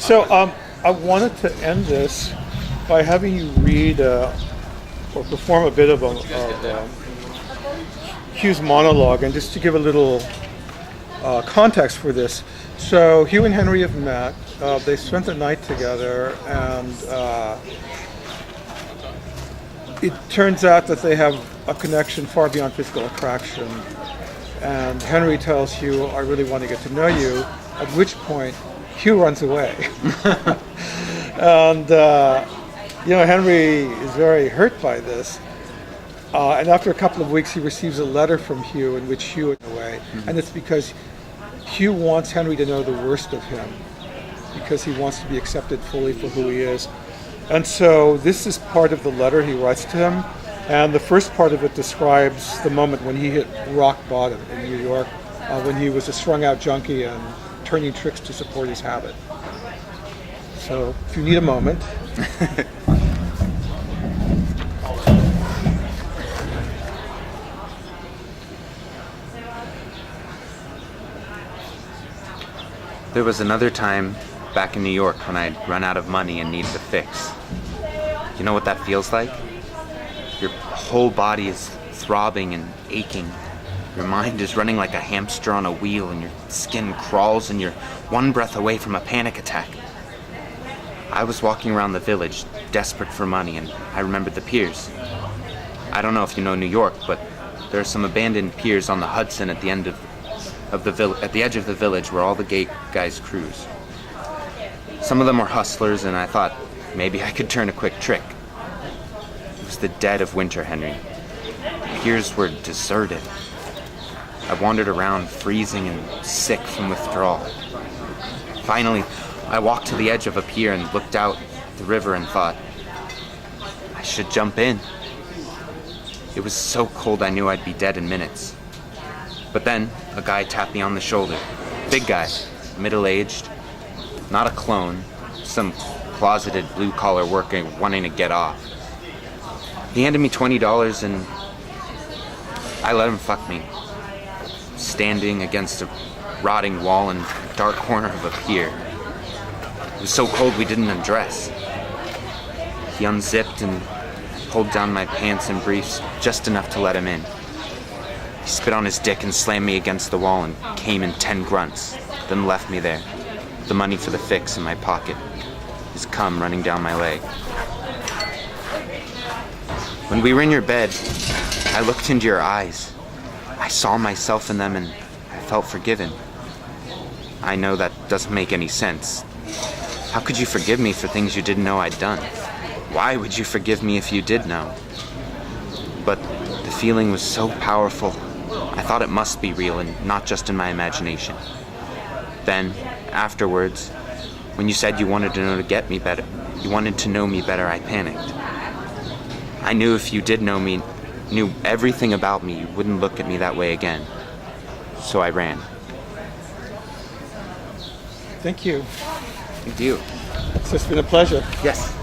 So I wanted to end this by having you read or perform a bit of Hugh's monologue, and just to give a little context for this. So Hugh and Henry have met. They spent the night together, and it turns out that they have a connection far beyond physical attraction. And Henry tells Hugh, "I really want to get to know you," at which point Hugh runs away. And Henry is very hurt by this. And after a couple of weeks, he receives a letter from Hugh in which Hugh is away. And it's because Hugh wants Henry to know the worst of him, because he wants to be accepted fully for who he is. And so this is part of the letter he writes to him. And the first part of it describes the moment when he hit rock bottom in New York, when he was a strung out junkie and turning tricks to support his habit. So if you need a moment. There was another time back in New York when I'd run out of money and needed a fix. You know what that feels like? Your whole body is throbbing and aching. Your mind is running like a hamster on a wheel, and your skin crawls, and you're one breath away from a panic attack. I was walking around the village, desperate for money, and I remembered the piers. I don't know if you know New York, but there are some abandoned piers on the Hudson at the end at the edge of the village where all the gay guys cruise. Some of them were hustlers, and I thought maybe I could turn a quick trick. It was the dead of winter, Henry. The piers were deserted. I wandered around, freezing and sick from withdrawal. Finally, I walked to the edge of a pier and looked out the river and thought, I should jump in. It was so cold I knew I'd be dead in minutes. But then a guy tapped me on the shoulder. Big guy, middle-aged, not a clone, some closeted blue-collar worker wanting to get off. He handed me $20 and I let him fuck me, standing against a rotting wall in a dark corner of a pier. It was so cold we didn't undress. He unzipped and pulled down my pants and briefs just enough to let him in. He spit on his dick and slammed me against the wall and came in 10 grunts, then left me there, the money for the fix in my pocket, his cum running down my leg. When we were in your bed, I looked into your eyes. I saw myself in them and I felt forgiven. I know that doesn't make any sense. How could you forgive me for things you didn't know I'd done? Why would you forgive me if you did know? But the feeling was so powerful, I thought it must be real and not just in my imagination. Then, afterwards, when you said you wanted to know me better, I panicked. I knew if you did know me, knew everything about me, you wouldn't look at me that way again. So I ran. Thank you. Thank you. It's just been a pleasure. Yes.